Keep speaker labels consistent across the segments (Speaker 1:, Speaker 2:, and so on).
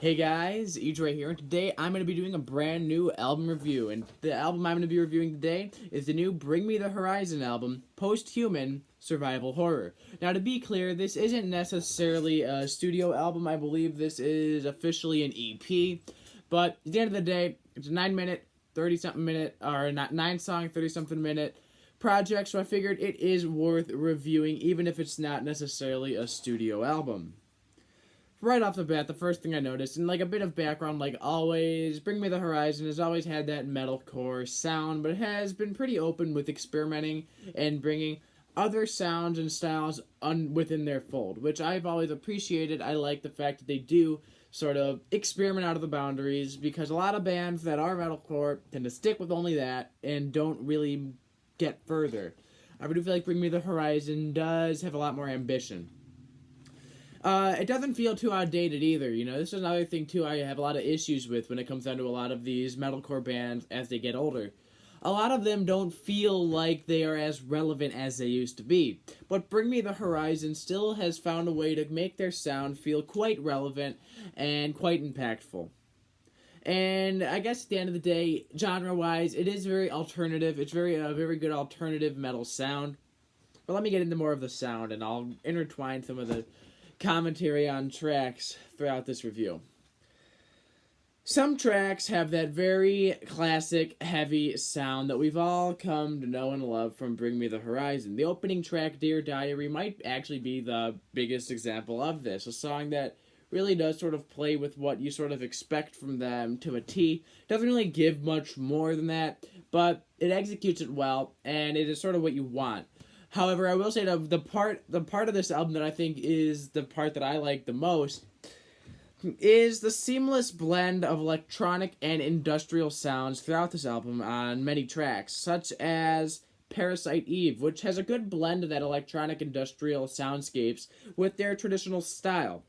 Speaker 1: Hey guys, Edre here, and today I'm going to be doing a brand new album review, and the album I'm going to be reviewing today is the new Bring Me the Horizon album, Post-Human Survival Horror. Now, to be clear, this isn't necessarily a studio album. I believe this is officially an EP, but at the end of the day, it's a 9-minute, 30-something minute, or not 9-song, 30-something minute project, so I figured it is worth reviewing, even if it's not necessarily a studio album. Right off the bat, the first thing I noticed, and like a bit of background, like always, Bring Me the Horizon has always had that metalcore sound, but it has been pretty open with experimenting and bringing other sounds and styles within their fold, which I've always appreciated. I like the fact that they do sort of experiment out of the boundaries, because a lot of bands that are metalcore tend to stick with only that and don't really get further. I do feel like Bring Me the Horizon does have a lot more ambition. It doesn't feel too outdated either, you know. This is another thing, too, I have a lot of issues with when it comes down to a lot of these metalcore bands as they get older. A lot of them don't feel like they are as relevant as they used to be. But Bring Me the Horizon still has found a way to make their sound feel quite relevant and quite impactful. And I guess at the end of the day, genre-wise, it is very alternative. It's a very good alternative metal sound. But let me get into more of the sound, and I'll intertwine some of the commentary on tracks throughout this review. Some tracks have that very classic, heavy sound that we've all come to know and love from Bring Me the Horizon. The opening track, Dear Diary, might actually be the biggest example of this. A song that really does sort of play with what you sort of expect from them to a T. Doesn't really give much more than that, but it executes it well, and it is sort of what you want. However, I will say that the part of this album that I think is the part that I like the most is the seamless blend of electronic and industrial sounds throughout this album on many tracks, such as Parasite Eve, which has a good blend of that electronic industrial soundscapes with their traditional style.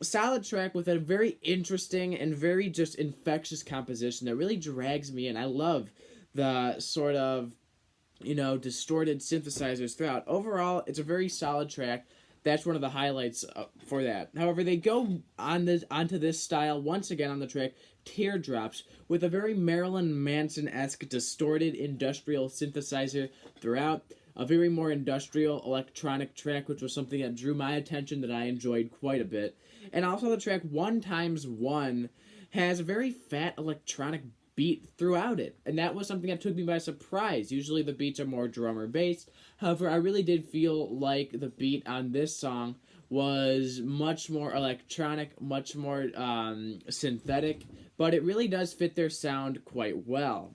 Speaker 1: Solid track with a very interesting and very just infectious composition that really drags me in. I love the sort of distorted synthesizers throughout. Overall, it's a very solid track. That's one of the highlights for that. However, they go onto this style once again on the track Teardrops with a very Marilyn Manson-esque distorted industrial synthesizer throughout. A very more industrial electronic track, which was something that drew my attention that I enjoyed quite a bit. And also the track 1x1 has a very fat electronic beat throughout it, and that was something that took me by surprise. Usually the beats are more drummer based. However, I really did feel like the beat on this song was much more electronic, much more synthetic, but it really does fit their sound quite well.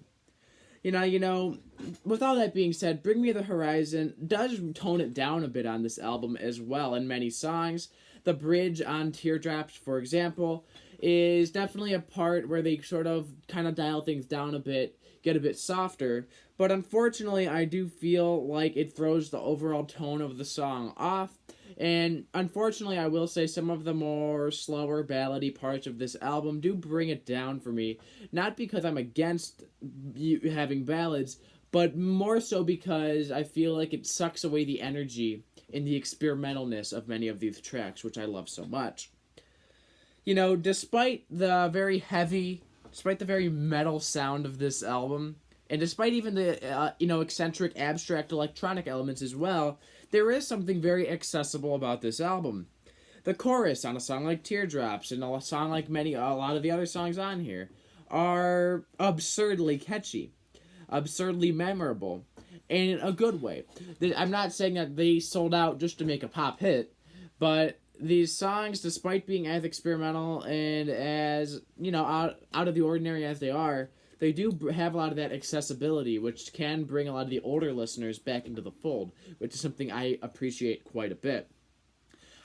Speaker 1: With all that being said, Bring Me the Horizon does tone it down a bit on this album as well in many songs. The bridge on Teardrops, for example, is definitely a part where they sort of kind of dial things down a bit, get a bit softer, but unfortunately I do feel like it throws the overall tone of the song off, and unfortunately I will say some of the more slower ballady parts of this album do bring it down for me, not because I'm against having ballads, but more so because I feel like it sucks away the energy and the experimentalness of many of these tracks, which I love so much. Despite the very metal sound of this album, and despite even the, eccentric, abstract electronic elements as well, there is something very accessible about this album. The chorus on a song like Teardrops and a song like a lot of the other songs on here are absurdly catchy, absurdly memorable, and in a good way. I'm not saying that they sold out just to make a pop hit, but these songs, despite being as experimental and as, out of the ordinary as they are, they do have a lot of that accessibility, which can bring a lot of the older listeners back into the fold, which is something I appreciate quite a bit.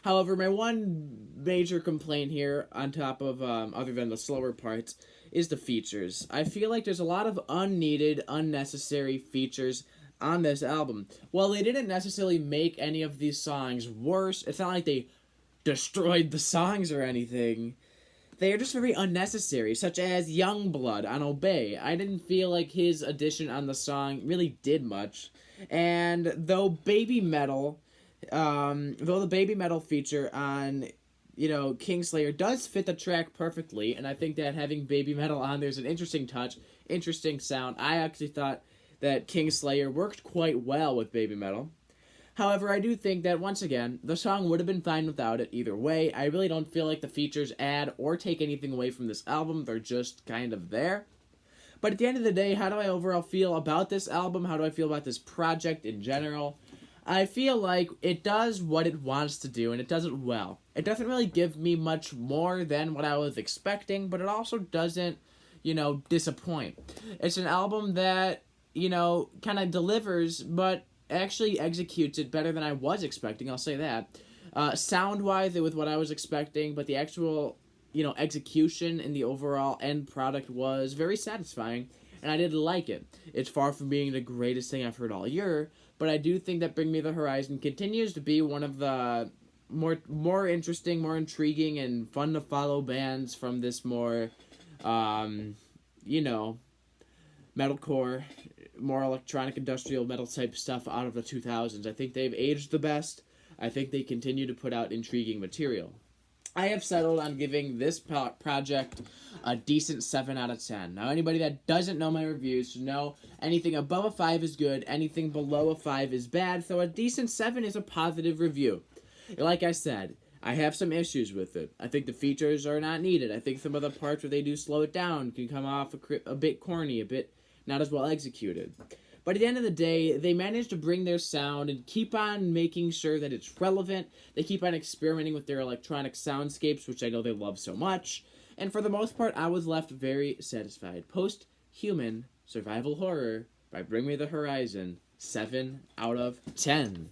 Speaker 1: However, my one major complaint here, on top of, other than the slower parts, is the features. I feel like there's a lot of unneeded, unnecessary features on this album. While they didn't necessarily make any of these songs worse, it's not like they destroyed the songs or anything. They are just very unnecessary, such as Youngblood on Obey. I didn't feel like his addition on the song really did much. And though the Baby Metal feature on Kingslayer does fit the track perfectly, and I think that having Baby Metal on there's an interesting touch, interesting sound. I actually thought that Kingslayer worked quite well with Baby Metal. However, I do think that, once again, the song would have been fine without it either way. I really don't feel like the features add or take anything away from this album. They're just kind of there. But at the end of the day, how do I overall feel about this album? How do I feel about this project in general? I feel like it does what it wants to do, and it does it well. It doesn't really give me much more than what I was expecting, but it also doesn't, disappoint. It's an album that, kind of delivers, but actually executes it better than I was expecting, I'll say that. Sound-wise, it was what I was expecting, but the actual, execution and the overall end product was very satisfying, and I did like it. It's far from being the greatest thing I've heard all year, but I do think that Bring Me the Horizon continues to be one of the more interesting, more intriguing, and fun to follow bands from this more, metalcore, more electronic industrial metal type stuff out of the 2000s. I think they've aged the best. I think they continue to put out intriguing material. I have settled on giving this project a decent 7 out of 10. Now, anybody that doesn't know my reviews should know anything above a 5 is good, anything below a 5 is bad, so a decent 7 is a positive review. Like I said, I have some issues with it. I think the features are not needed. I think some of the parts where they do slow it down can come off a bit corny, a bit not as well executed. But at the end of the day, they manage to bring their sound and keep on making sure that it's relevant. They keep on experimenting with their electronic soundscapes, which I know they love so much. And for the most part, I was left very satisfied. Post-Human Survival Horror by Bring Me the Horizon, 7 out of 10.